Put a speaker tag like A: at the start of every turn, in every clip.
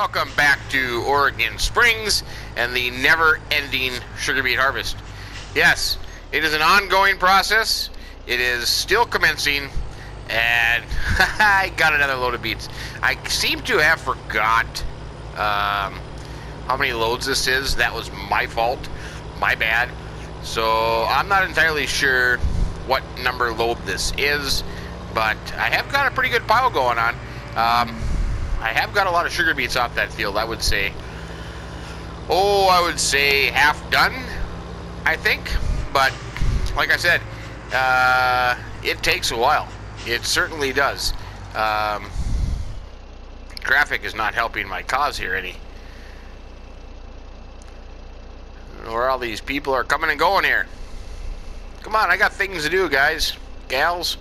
A: welcome back to Oregon Springs and the never-ending sugar beet harvest. Yes, it is an ongoing process. It is still commencing, and I got another load of beets. I seem to have forgot how many loads this is. That was my fault, my bad. So I'm not entirely sure what number load this is, but I have got a pretty good pile going on. I have got a lot of sugar beets off that field, I would say. I would say half done, I think. But like I said, it takes a while. It certainly does. Traffic is not helping my cause here any. Where all these people are coming and going here. Come on, I got things to do, guys, gals.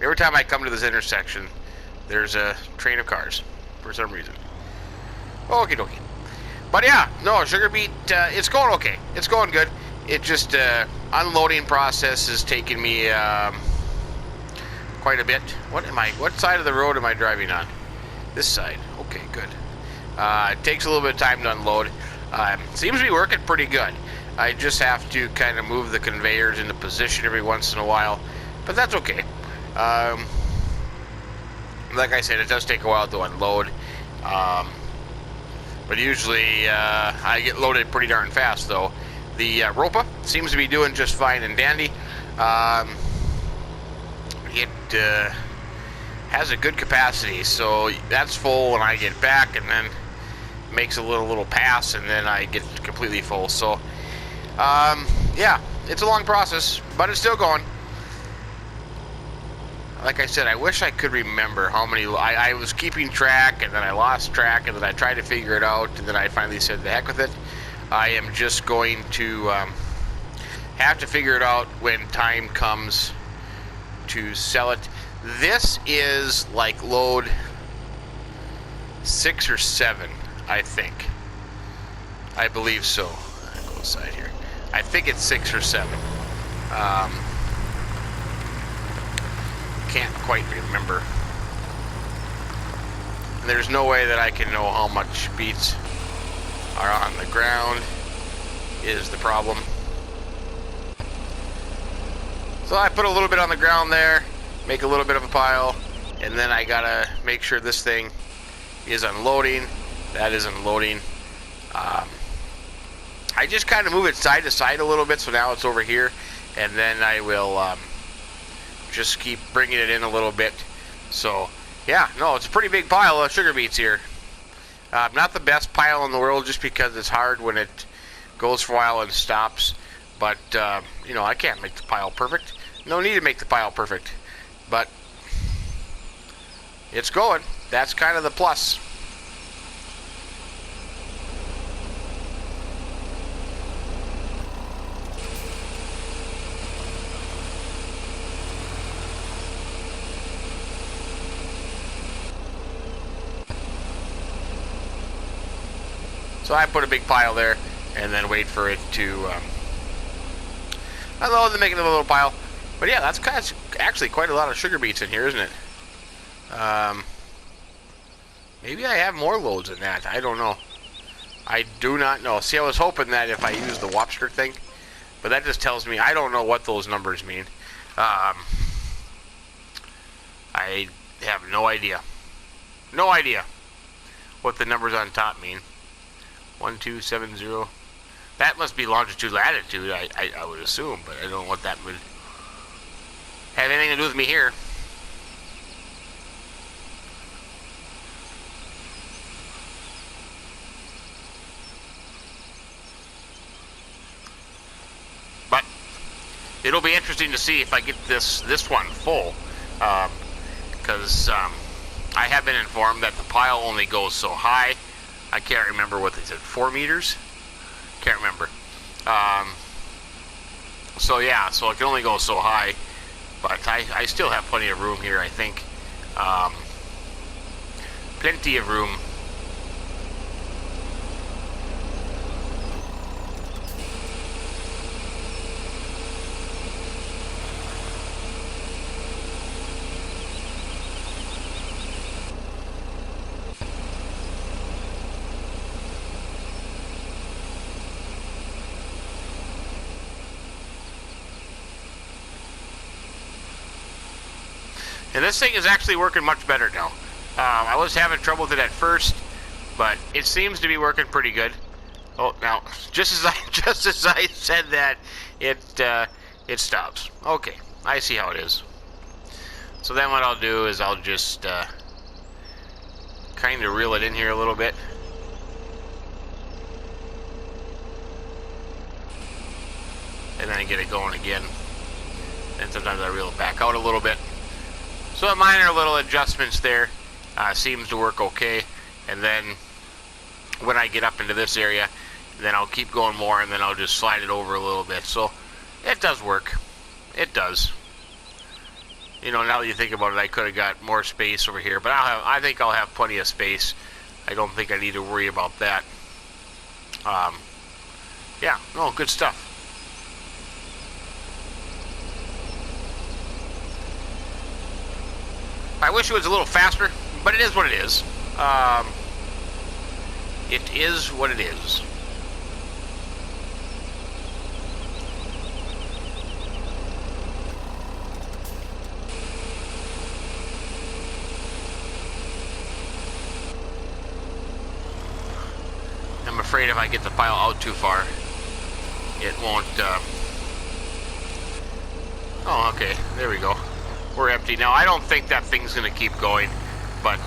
A: Every time I come to this intersection, there's a train of cars for some reason. Okie dokie. But yeah, no, sugar beet, it's going okay. It's going good. It just, unloading process is taking me quite a bit. What side of the road am I driving on? This side. Okay, good. It takes a little bit of time to unload. Seems to be working pretty good. I just have to kind of move the conveyors into position every once in a while, but that's okay. Like I said, it does take a while to unload, but usually I get loaded pretty darn fast though. The Ropa seems to be doing just fine and dandy. It has a good capacity, so that's full when I get back, and then makes a little pass, and then I get completely full. So yeah, it's a long process, but it's still going. Like I said, I wish I could remember how many. I was keeping track, and then I lost track, and then I tried to figure it out, and then I finally said, the heck with it. I am just going to have to figure it out when time comes to sell it. This is like load 6 or 7, I think. I believe so. I'll go aside here. I think it's 6 or 7. Can't quite remember. There's no way that I can know how much beets are on the ground is the problem. So I put a little bit on the ground there, make a little bit of a pile, and then I gotta make sure this thing is unloading. That is unloading. I just kind of move it side to side a little bit, so now it's over here, and then I will just keep bringing it in a little bit. So yeah, no, it's a pretty big pile of sugar beets here. Not the best pile in the world, just because it's hard when it goes for a while and stops. But you know, I can't make the pile perfect. No need to make the pile perfect, but it's going. That's kind of the plus. So I put a big pile there, and then wait for it to unload, and make another little pile. But yeah, that's actually quite a lot of sugar beets in here, isn't it? Maybe I have more loads than that. I don't know. I do not know. See, I was hoping that if I use the Woodshire thing, but that just tells me I don't know what those numbers mean. I have no idea. No idea what the numbers on top mean. 1270. That must be longitude, latitude, I would assume, but I don't know what that would have anything to do with me here. But it'll be interesting to see if I get this one full, because I have been informed that the pile only goes so high. I can't remember what they said, 4 meters? Can't remember. So yeah, so it can only go so high, but I still have plenty of room here, I think. Plenty of room. And this thing is actually working much better now. I was having trouble with it at first, but it seems to be working pretty good. Oh, now, just as I said that, it stops. Okay, I see how it is. So then what I'll do is I'll just kind of reel it in here a little bit. And then I get it going again. And sometimes I reel it back out a little bit. So minor little adjustments there. Seems to work okay. And then when I get up into this area, then I'll keep going more, and then I'll just slide it over a little bit. So it does work. It does. You know, now that you think about it, I could have got more space over here, but I think I'll have plenty of space. I don't think I need to worry about that. Yeah, no, good stuff. I wish it was a little faster, but it is what it is. It is what it is. I'm afraid if I get the pile out too far, it won't, Oh, okay, there we go. We're empty now. I don't think that thing's gonna keep going, but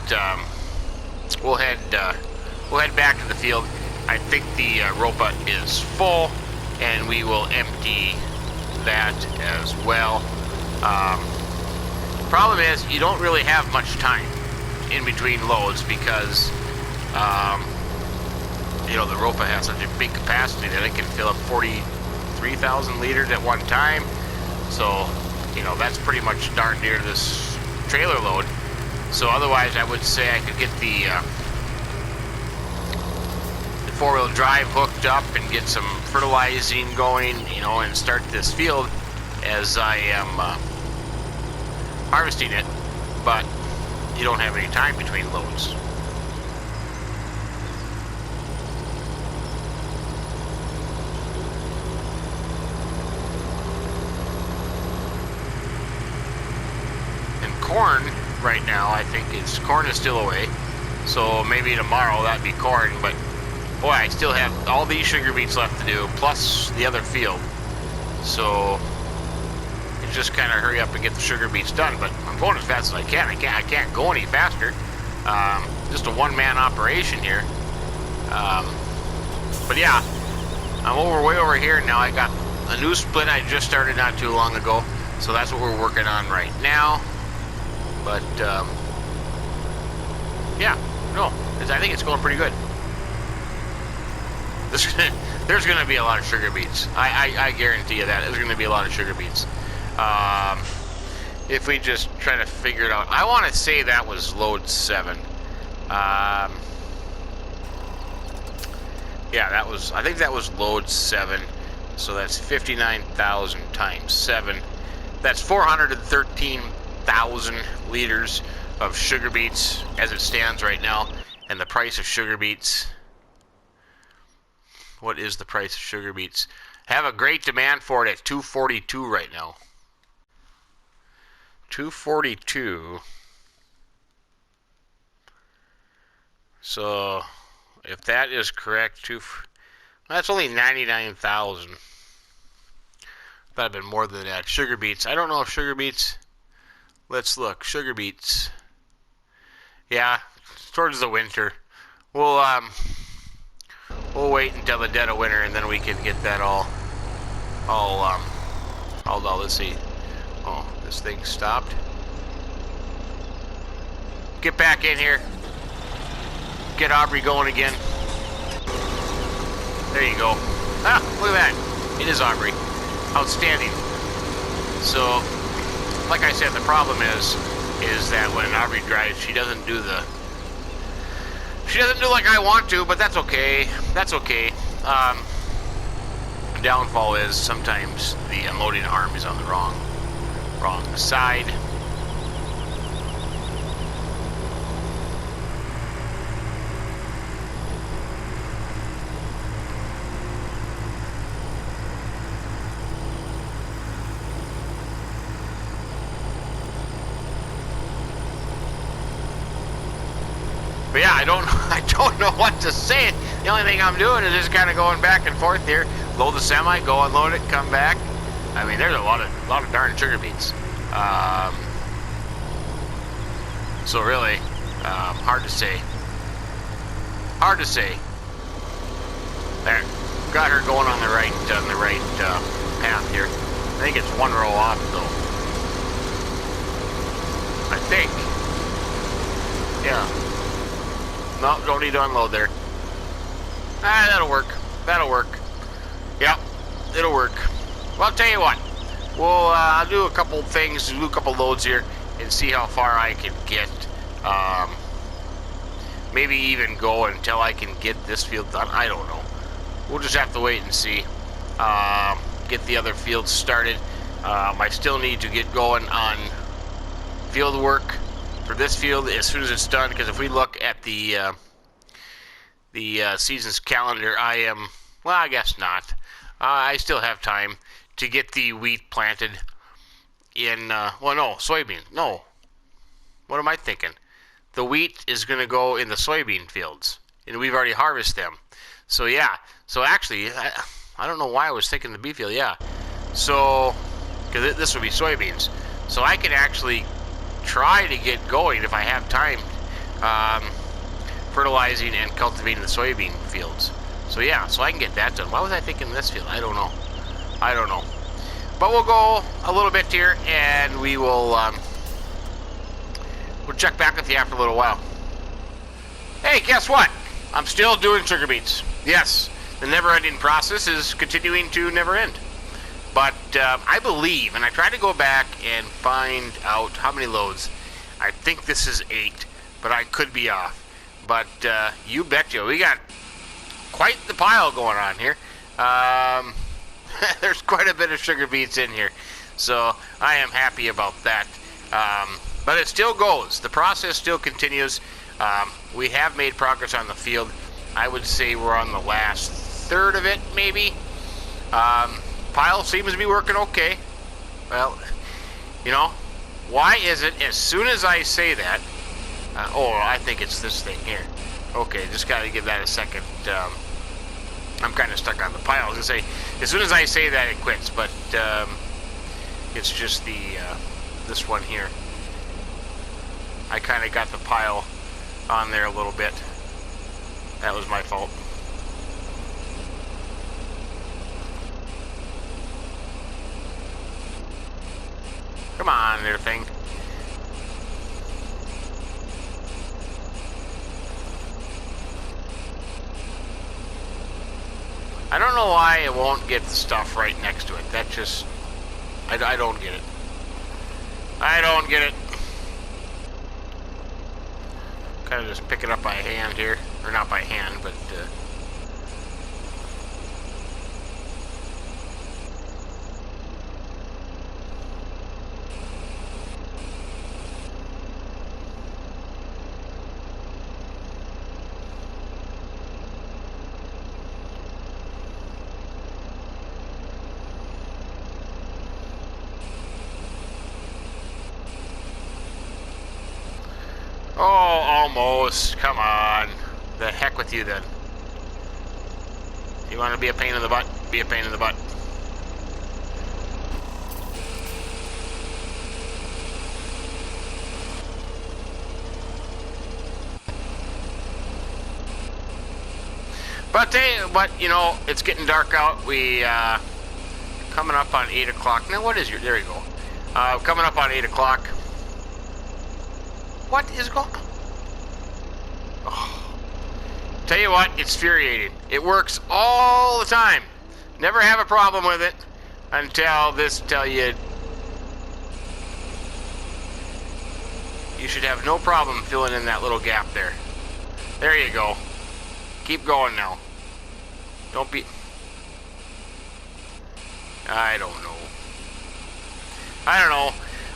A: we'll head back to the field. I think the ropa is full, and we will empty that as well. Problem is, you don't really have much time in between loads because you know, the ropa has such a big capacity that it can fill up 43,000 liters at one time. So, you know, that's pretty much darn near this trailer load. So otherwise, I would say I could get the four-wheel drive hooked up and get some fertilizing going, you know, and start this field as I am harvesting it. But you don't have any time between loads. Corn right now, I think corn is still away, so maybe tomorrow that'd be corn. But boy, I still have all these sugar beets left to do, plus the other field. So it's just kind of hurry up and get the sugar beets done. But I'm going as fast as I can. I can't go any faster. Just a one-man operation here. But yeah, I'm way over here now. I got a new split I just started not too long ago, so that's what we're working on right now. But, yeah, no, I think it's going pretty good. There's going to be a lot of sugar beets. I guarantee you that. There's going to be a lot of sugar beets. If we just try to figure it out. I want to say that was load 7. Yeah, I think that was load 7. So that's 59,000 times 7. That's 413,000 liters of sugar beets as it stands right now. And the price of sugar beets, what is the price of sugar beets? I have a great demand for it at $2.42 right now. $2.42. So if that is correct, that's only 99,000. That'd have been more than that. Sugar beets. I don't know if sugar beets. Let's look. Sugar beets. Yeah, towards the winter. We'll wait until the dead of winter, and then we can get that all. Let's see. Oh, this thing stopped. Get back in here. Get Aubrey going again. There you go. Ah, look at that. It is Aubrey. Outstanding. So, like I said, the problem is that when Aubrey drives, she doesn't do like I want to, but that's okay. That's okay. Downfall is sometimes the unloading arm is on the wrong side. But yeah, I don't I don't know what to say. The only thing I'm doing is just kind of going back and forth here. Load the semi, go unload it, come back. I mean, there's a lot of darn sugar beets. So really, hard to say. Hard to say. There, got her going on the right path here. I think it's one row off though. I think. Yeah. No, don't need to unload there. Ah, that'll work. That'll work. Yep, it'll work. Well, I'll tell you what. I'll do a couple things, do a couple loads here, and see how far I can get. Maybe even go until I can get this field done. I don't know. We'll just have to wait and see. Get the other fields started. I still need to get going on field work for this field as soon as it's done, because if we look at the season's calendar, well, I guess not. I still have time to get the wheat planted in, well, no, soybean. No. What am I thinking? The wheat is going to go in the soybean fields, and we've already harvested them. So, yeah. So, actually, I don't know why I was thinking the beet field. Yeah. So, because this would be soybeans. So, I can actually try to get going if I have time, fertilizing and cultivating the soybean fields. So yeah, so I can get that done. Why was I thinking this field? I don't know. I don't know. But we'll go a little bit here, and we will we'll check back with you after a little while. Hey, guess what? I'm still doing sugar beets. Yes, the never-ending process is continuing to never end. But I believe, and I tried to go back and find out how many loads. I think this is 8, but I could be off. But you betcha, we got quite the pile going on here. There's quite a bit of sugar beets in here, so I am happy about that. But it still goes. The process still continues. We have made progress on the field. I would say we're on the last third of it, maybe. Pile seems to be working okay. Well, you know, why is it as soon as I say that, oh, I think it's this thing here. Okay, just got to give that a second. I'm kind of stuck on the pile. I was going to say, as soon as I say that, it quits, but it's just this one here. I kind of got the pile on there a little bit. That was my fault. Come on, there, thing. I don't know why it won't get the stuff right next to it. That just... I don't get it. I don't get it. Kind of just pick it up by hand here. Or not by hand, but... Oh, almost. Come on. The heck with you then. You want to be a pain in the butt? Be a pain in the butt. But you know, it's getting dark out. We coming up on 8 o'clock. Now, what is your? There you go. Coming up on 8 o'clock. What is going on? Oh. Tell you what, it's infuriating. It works all the time. Never have a problem with it until tell you you should have no problem filling in that little gap there. There you go. Keep going now. Don't be... I don't know.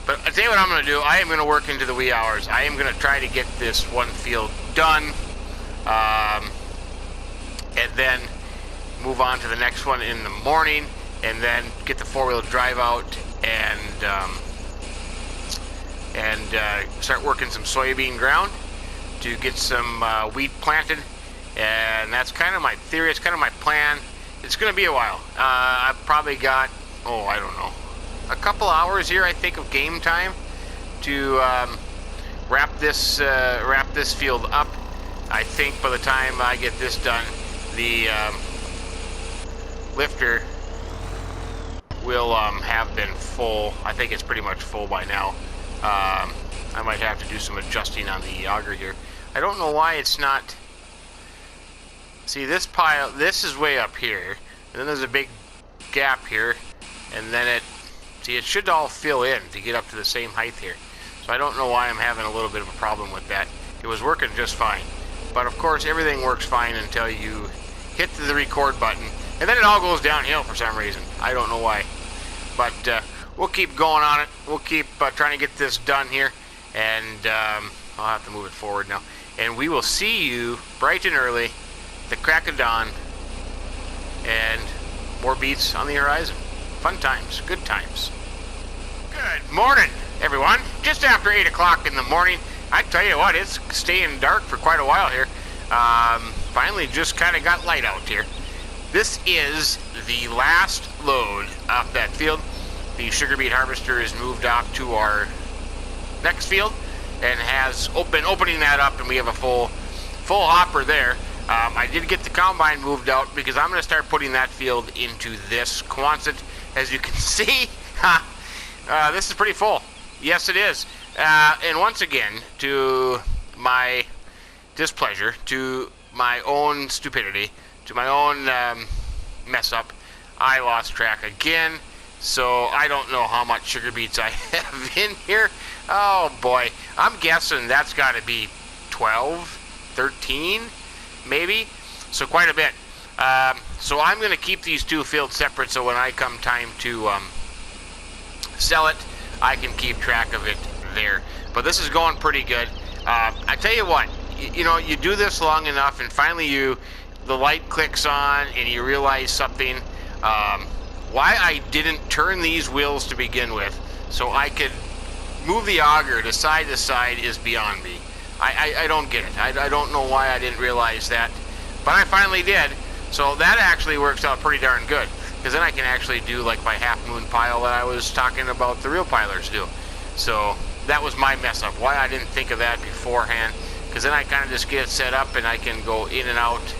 A: But I'll tell you what I'm going to do. I am going to work into the wee hours. I am going to try to get this one field done. And then move on to the next one in the morning. And then get the four-wheel drive out and start working some soybean ground. to get some wheat planted, and that's kind of my theory. It's kind of my plan. It's going to be a while. I've probably got, I don't know, a couple hours here, I think, of game time to wrap this field up. I think by the time I get this done, the lifter will have been full. I think it's pretty much full by now. I might have to do some adjusting on the auger here. I don't know why it's not. See, this pile, this is way up here, and then there's a big gap here, and then it should all fill in to get up to the same height here. So I don't know why I'm having a little bit of a problem with that. It was working just fine. But of course, everything works fine until you hit the record button, and then it all goes downhill for some reason. I don't know why. But we'll keep going on it. We'll keep trying to get this done here, and I'll have to move it forward now. And we will see you bright and early, the crack of dawn, and more beets on the horizon. Fun times, good times. Good morning, everyone. Just after 8 o'clock in the morning. I tell you what, it's staying dark for quite a while here. Finally just kind of got light out here. This is the last load off that field. The sugar beet harvester is moved off to our next field and has been opening that up, and we have a full hopper there. I did get the combine moved out because I'm going to start putting that field into this Quonset. As you can see, this is pretty full. Yes, it is. And once again, to my displeasure, to my own stupidity, to my own mess up, I lost track again. So I don't know how much sugar beets I have in here. Oh boy, I'm guessing that's got to be 12, 13, maybe. So quite a bit. So I'm going to keep these two fields separate, so when I come time to sell it, I can keep track of it there. But this is going pretty good. I tell you what, you do this long enough, and finally the light clicks on, and you realize something. Why I didn't turn these wheels to begin with, so I could move the auger to side is beyond me. I don't get it. I don't know why I didn't realize that, but I finally did. So that actually works out pretty darn good, because then I can actually do like my half moon pile that I was talking about the real pilers do. So that was my mess up. Why I didn't think of that beforehand, because then I kind of just get it set up and I can go in and out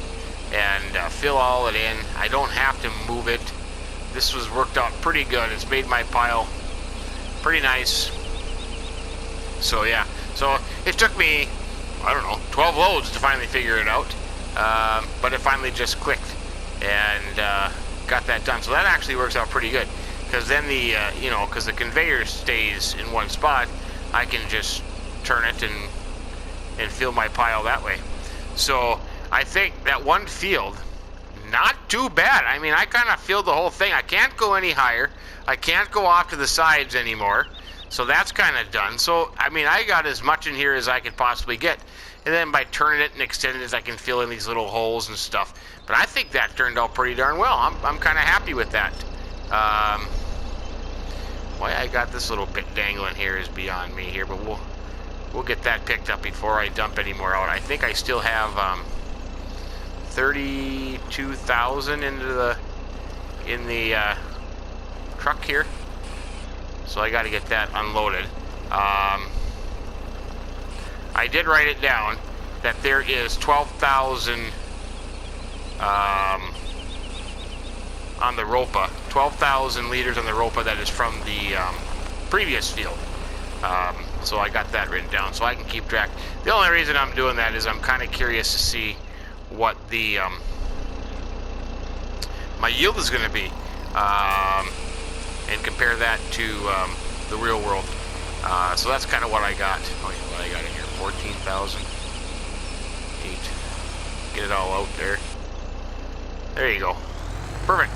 A: and fill all it in. I don't have to move it. This was worked out pretty good. It's made my pile pretty nice. So yeah, so it took me, I don't know, 12 loads to finally figure it out. But it finally just clicked and got that done. So that actually works out pretty good, because then because the conveyor stays in one spot, I can just turn it and fill my pile that way. So I think that one field, not too bad. I mean, I kind of filled the whole thing. I can't go any higher. I can't go off to the sides anymore. So that's kind of done. So, I mean, I got as much in here as I could possibly get. And then by turning it and extending it, I can fill in these little holes and stuff. But I think that turned out pretty darn well. I'm kind of happy with that. Why I got this little bit dangling here is beyond me here. But we'll get that picked up before I dump any more out. I think I still have 32,000 in the truck here, so I got to get that unloaded. I did write it down that there is 12,000 on the Ropa, 12,000 liters on the Ropa that is from the previous field. So I got that written down so I can keep track. The only reason I'm doing that is I'm kind of curious to see what the my yield is going to be, and compare that to the real world. So that's kind of what I got. Oh yeah, what I got in here, 14,000. Get it all out there. There you go. Perfect.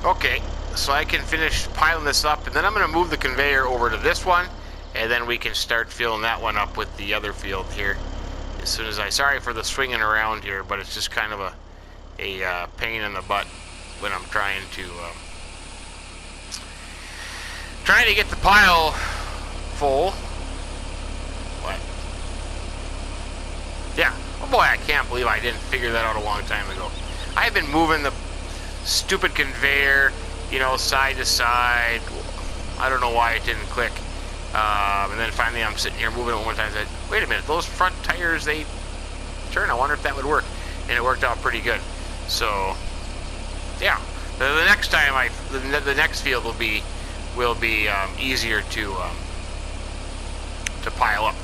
A: Okay, so I can finish piling this up, and then I'm going to move the conveyor over to this one, and then we can start filling that one up with the other field here. As soon as sorry for the swinging around here, but it's just kind of a pain in the butt when I'm trying to get the pile full. What? Oh boy, I can't believe I didn't figure that out a long time ago. I've been moving the stupid conveyor, you know, side to side. I don't know why it didn't click. And then finally I'm sitting here moving it one more time and said, wait a minute, those front tires, they turn. I wonder if that would work. And it worked out pretty good. So, yeah. The next time the next field will be easier to pile up.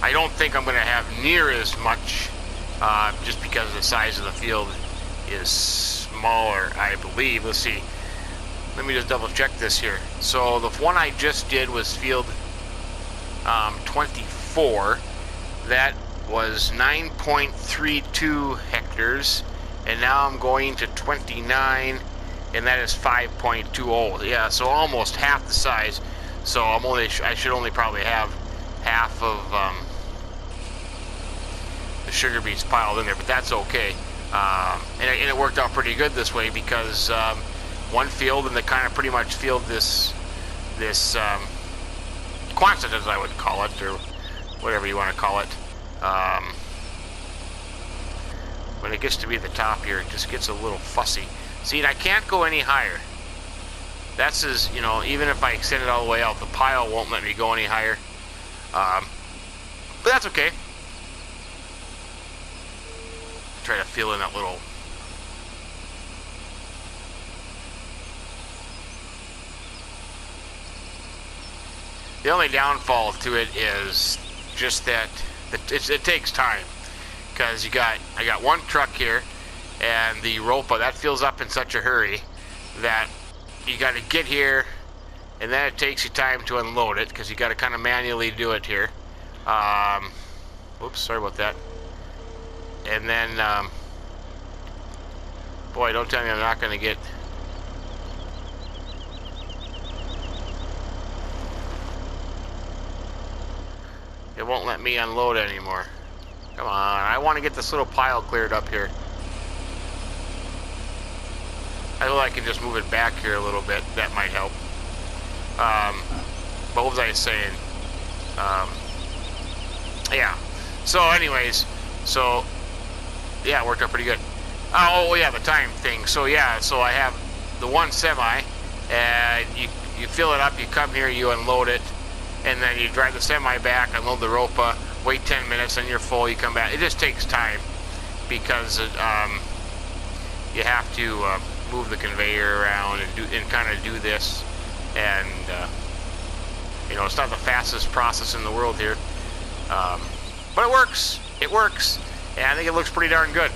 A: I don't think I'm going to have near as much, just because the size of the field is smaller, I believe. Let's see. Let me just double check this here. So the one I just did was field 24. That was 9.32 hectares, and now I'm going to 29, and that is 5.20. Yeah, so almost half the size. So I should only probably have half of the sugar beets piled in there, but that's okay. And it worked out pretty good this way because one field, and they kind of pretty much filled this quantity, as I would call it, or whatever you want to call it. When it gets to be the top here, it just gets a little fussy. See, and I can't go any higher. That's as, you know, even if I extend it all the way out, the pile won't let me go any higher. But that's okay. Try to fill in that little. The only downfall to it is just that it takes time, because I got one truck here, and the ropa that fills up in such a hurry that you got to get here, and then it takes you time to unload it because you got to kind of manually do it here. Oops, sorry about that. And then, boy, don't tell me I'm not going to get. It won't let me unload anymore. Come on, I want to get this little pile cleared up here. I know I can just move it back here a little bit. That might help. But what was I saying? Yeah. So anyways, so yeah, it worked out pretty good. Oh yeah, the time thing. So yeah, so I have the one semi, and you fill it up, you come here, you unload it, and then you drive the semi back, unload the ropa, wait 10 minutes, and you're full, you come back. It just takes time because you have to move the conveyor around and kind of do this, and you know, it's not the fastest process in the world here, but it works. It works, and I think it looks pretty darn good.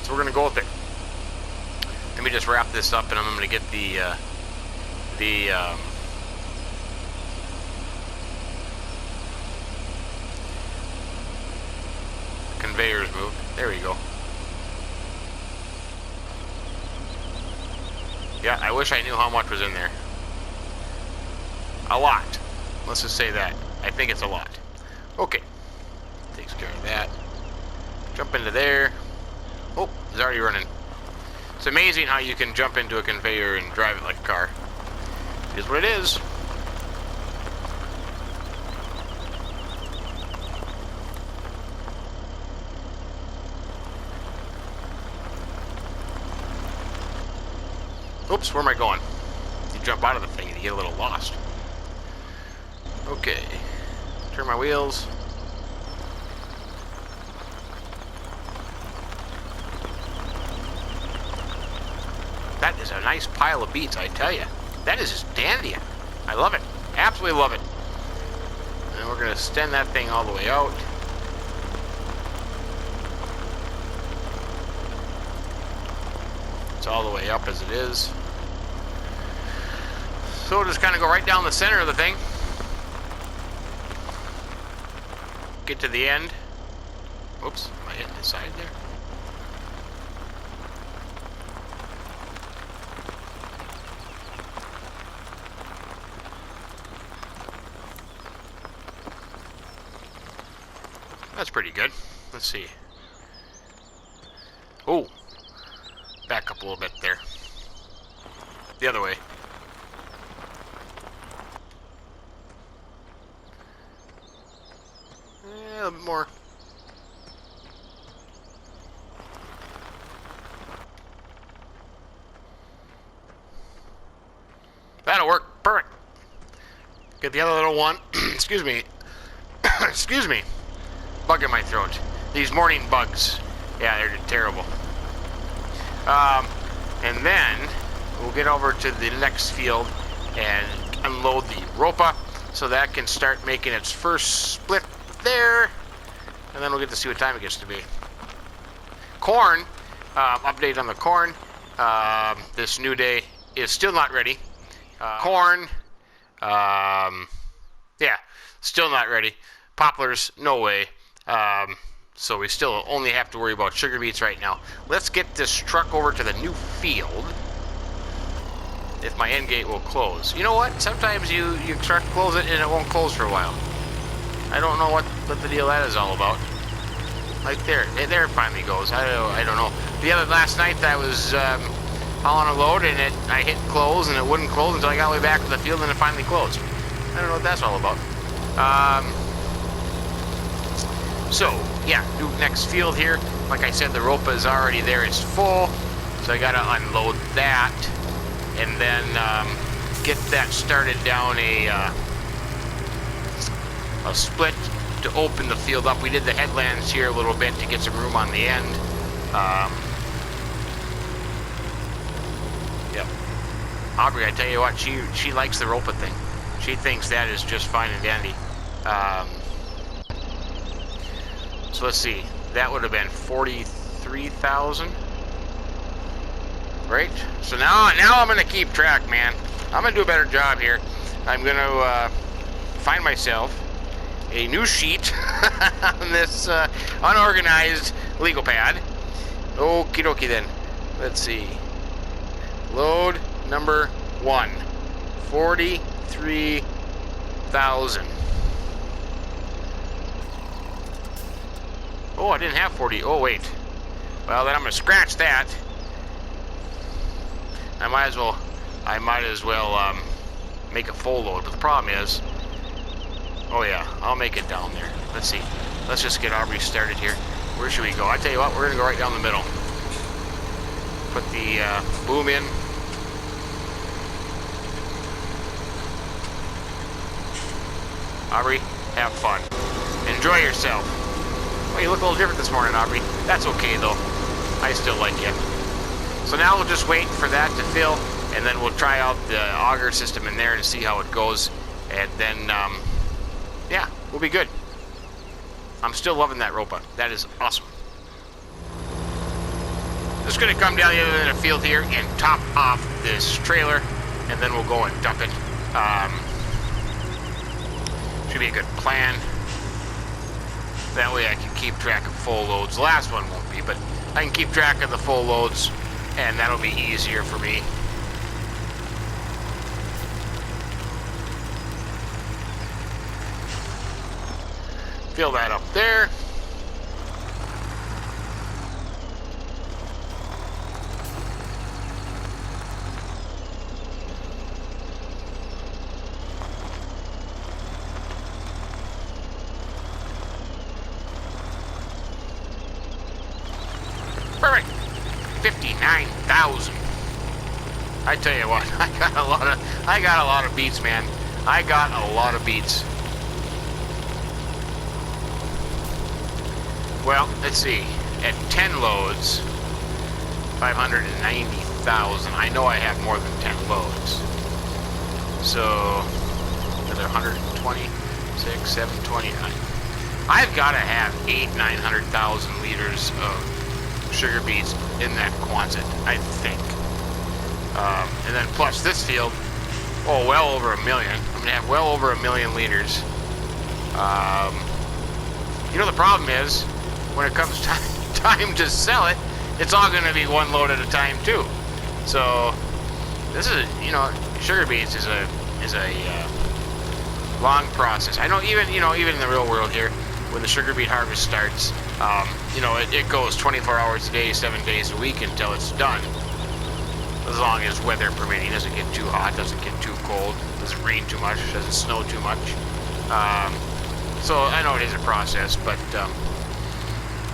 A: So we're gonna go with it. Let me just wrap this up, and I'm gonna get the conveyors moved. There we go. Yeah, I wish I knew how much was in there. A lot. Let's just say that. I think it's a lot. Okay. Takes care of that. Jump into there. Oh, it's already running. It's amazing how you can jump into a conveyor and drive it like a car. It is what it is. Oops, where am I going? You jump out of the thing and you get a little lost. Okay. Turn my wheels. That is a nice pile of beets, I tell you. That is just dandy. I love it. Absolutely love it. And we're going to extend that thing all the way out. It's all the way up as it is. So we'll just kind of go right down the center of the thing. Get to the end. Oops, am I hitting the side there? That's pretty good. Let's see. Oh, back up a little bit there. The other way. A little bit more. Get the other little one. Excuse me. Excuse me. Bug in my throat. These morning bugs. Yeah, they're terrible. And then we'll get over to the next field and unload the ropa so that can start making its first split there. And then we'll get to see what time it gets to be. Corn, update on the corn. This new day is still not ready. Corn, yeah, still not ready. Poplars, no way. So we still only have to worry about sugar beets right now. Let's get this truck over to the new field. If my end gate will close. You know what? Sometimes you start to close it and it won't close for a while. I don't know what the deal that is all about. Like there it finally goes. I don't know. Last night I was hauling a load and I hit close and it wouldn't close until I got way back to the field and it finally closed. I don't know what that's all about. So yeah, new next field here. Like I said, the ropa is already there. It's full, so I gotta unload that and then get that started down a split to open the field up. We did the headlands here a little bit to get some room on the end. Yep. Aubrey, I tell you what, she likes the ropa thing. She thinks that is just fine and dandy. So let's see. That would have been 43,000. Right? So now I'm gonna keep track, man. I'm gonna do a better job here. I'm gonna find myself a new sheet on this unorganized legal pad. Okie dokie then. Let's see. Load number 1. 43,000. Oh, I didn't have 40. Oh, wait. Well, then I'm gonna scratch that. I might as well make a full load. But the problem is, oh yeah, I'll make it down there. Let's see. Let's just get Aubrey started here. Where should we go? I tell you what, we're gonna go right down the middle. Put the boom in. Aubrey, have fun. Enjoy yourself. Well, you look a little different this morning, Aubrey. That's okay though. I still like you. So now we'll just wait for that to fill, and then we'll try out the auger system in there to see how it goes, and then yeah, we'll be good. I'm still loving that ropa. That is awesome. Just gonna come down the other end of the field here and top off this trailer, and then we'll go and dump it. Should be a good plan. That way I can keep track of full loads. The last one won't be, but I can keep track of the full loads, and that'll be easier for me. Fill that up there. Perfect. 59,000. I tell you what, I got a lot of beets, man. I got a lot of beets. Well, let's see. At 10 loads, 590,000. I know I have more than 10 loads. So, another 120, 6, 7, 29. I've got to have 900,000 liters of sugar beets in that Quonset, I think. And then plus this field, oh, well over 1 million. I'm going to have well over 1 million liters. You know, the problem is, when it comes time to sell it, it's all going to be one load at a time too. So this is, you know, sugar beets is a long process. I know even in the real world here, when the sugar beet harvest starts, you know, it goes 24 hours a day, 7 days a week until it's done. As long as weather permitting, doesn't get too hot, doesn't get too cold, doesn't rain too much, doesn't snow too much. So I know it is a process, but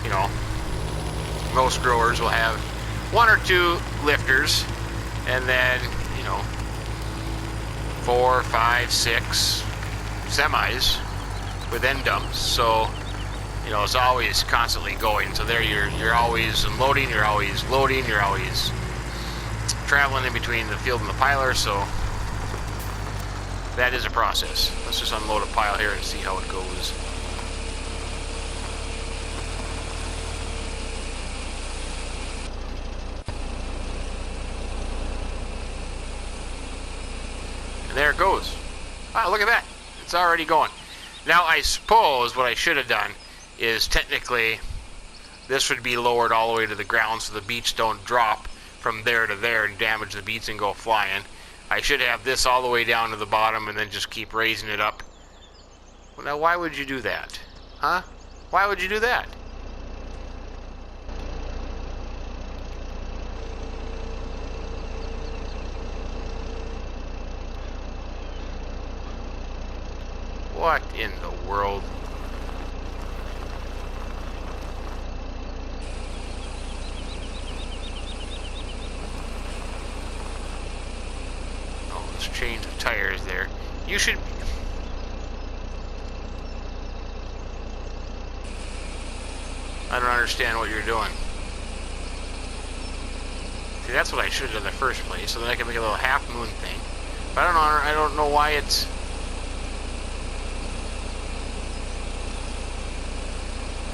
A: you know, most growers will have 1 or 2 lifters, and then, you know, 4, 5, 6, semis with end dumps, so you know it's always constantly going. So there you're always unloading, you're always loading, you're always traveling in between the field and the piler. So that is a process. Let's just unload a pile here and see how it goes. And there it goes. Wow, look at that. It's already going. Now, I suppose what I should have done is technically this would be lowered all the way to the ground so the beets don't drop from there to there and damage the beets and go flying. I should have this all the way down to the bottom and then just keep raising it up. Well, now, why would you do that? Huh? Why would you do that? What in the world? Oh, let's change the tires there. You should... I don't understand what you're doing. See, that's what I should have done in the first place, so then I can make a little half moon thing. But I don't know why it's...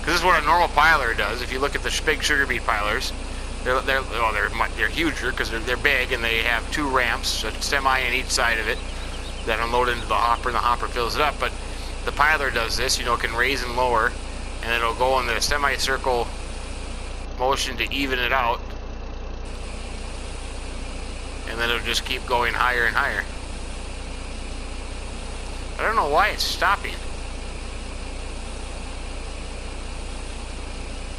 A: This is what a normal piler does. If you look at the big sugar beet pilers, they're huger because they're big and they have two ramps, a semi on each side of it that unload into the hopper, and the hopper fills it up. But the piler does this, you know, it can raise and lower, and it'll go in the semicircle motion to even it out, and then it'll just keep going higher and higher. I don't know why it's stopping.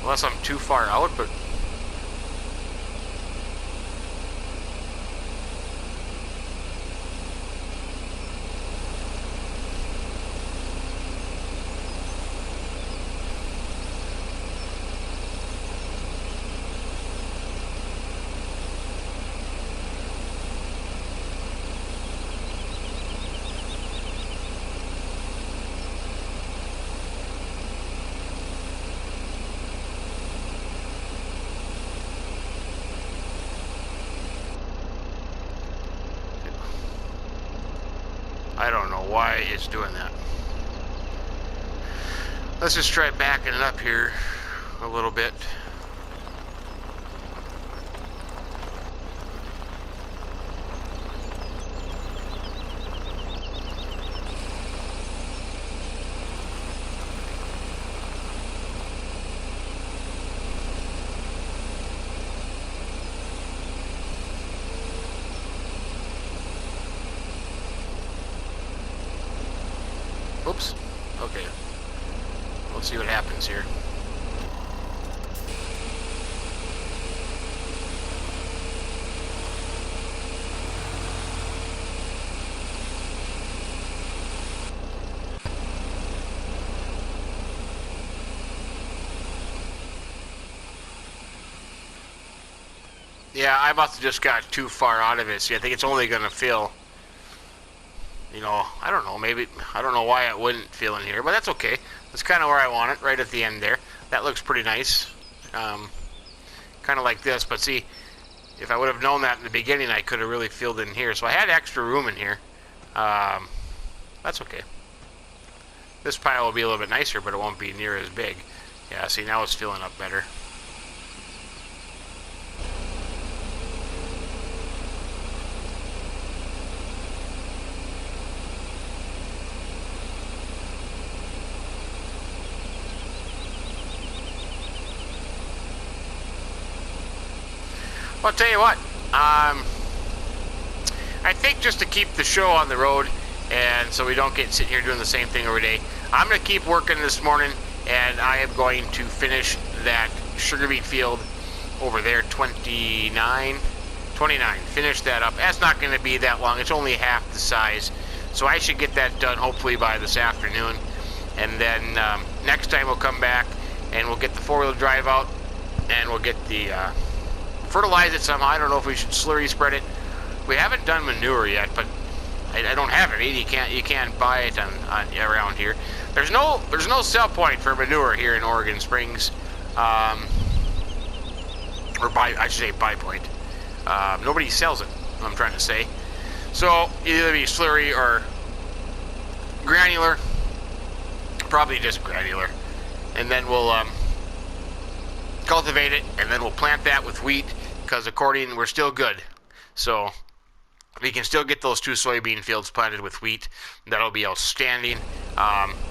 A: Unless I'm too far out, but... I don't know why it's doing that. Let's just try backing it up here a little bit. Oops. Okay. Let's see what happens here. Yeah, I must have just got too far out of it. See, I think it's only going to fill... You know, I don't know, maybe, I don't know why it wouldn't fill in here, but that's okay. That's kind of where I want it, right at the end there. That looks pretty nice. Kind of like this, but see, if I would have known that in the beginning, I could have really filled in here. So I had extra room in here. That's okay. This pile will be a little bit nicer, but it won't be near as big. Yeah, see, now it's filling up better. Well, I'll tell you what, I think just to keep the show on the road and so we don't get sitting here doing the same thing every day, I'm going to keep working this morning, and I am going to finish that sugar beet field over there, 29, finish that up. That's not going to be that long, it's only half the size, so I should get that done hopefully by this afternoon, and then next time we'll come back and we'll get the four-wheel drive out and we'll get the... fertilize it somehow. I don't know if we should slurry spread it. We haven't done manure yet, but I don't have it. You can't buy it on around here. There's no sell point for manure here in Oregon Springs, or I should say buy point. Nobody sells it. I'm trying to say. So either be slurry or granular. Probably just granular, and then we'll cultivate it, and then we'll plant that with wheat, because we're still good. So we can still get those 2 soybean fields planted with wheat. That'll be outstanding.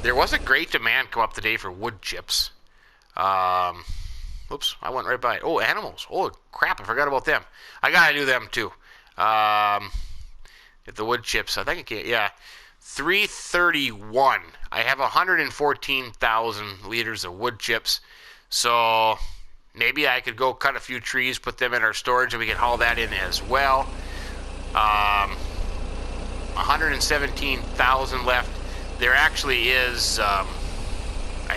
A: There was a great demand come up today for wood chips. Oops, I went right by it. Oh, animals. Oh, crap, I forgot about them. I gotta do them too. Get the wood chips. I think yeah. 331. I have 114,000 liters of wood chips. So maybe I could go cut a few trees, put them in our storage, and we can haul that in as well. 117,000 left. There actually is, I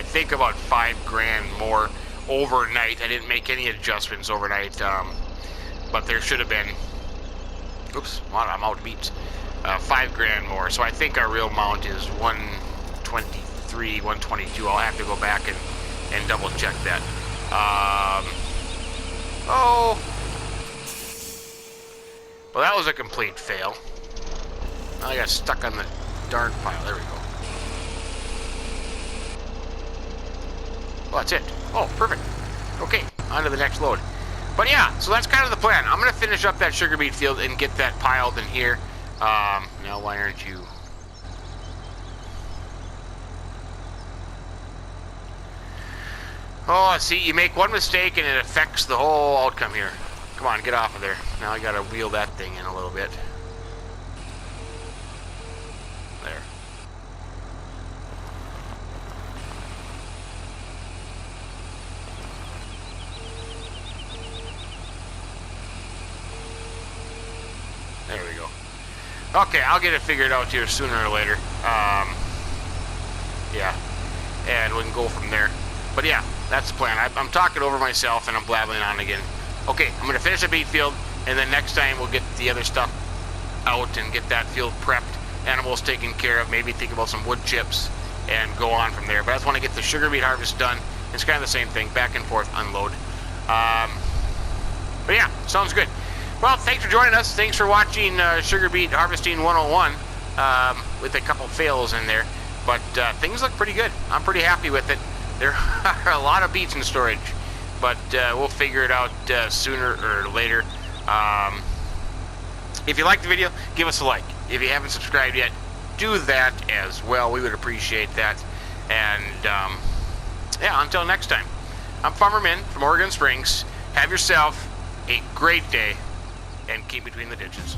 A: think, about $5,000 more overnight. I didn't make any adjustments overnight, but there should have been. Oops, well, I'm out of beets. $5,000 more. So I think our real amount is 123, 122. I'll have to go back and double check that. Oh. Well, that was a complete fail. I got stuck on the darn pile. There we go. Well, that's it. Oh, perfect. Okay, on to the next load. But yeah, so that's kind of the plan. I'm going to finish up that sugar beet field and get that piled in here. Now, why aren't you... Oh, see, you make one mistake and it affects the whole outcome here. Come on, get off of there. Now I got to wheel that thing in a little bit. There. There we go. Okay, I'll get it figured out here sooner or later. Yeah, and we can go from there. But yeah, that's the plan. I'm talking over myself and I'm blabbling on again. Okay, I'm going to finish the beet field, and then next time we'll get the other stuff out and get that field prepped, animals taken care of, maybe think about some wood chips, and go on from there. But I just want to get the sugar beet harvest done. It's kind of the same thing, back and forth, unload. But yeah, sounds good. Well, thanks for joining us. Thanks for watching Sugar Beet Harvesting 101 with a couple fails in there. But things look pretty good. I'm pretty happy with it. There are a lot of beets in storage, but we'll figure it out sooner or later. If you liked the video, give us a like. If you haven't subscribed yet, do that as well. We would appreciate that. And yeah, until next time, I'm Farmer Min from Oregon Springs. Have yourself a great day, and keep between the ditches.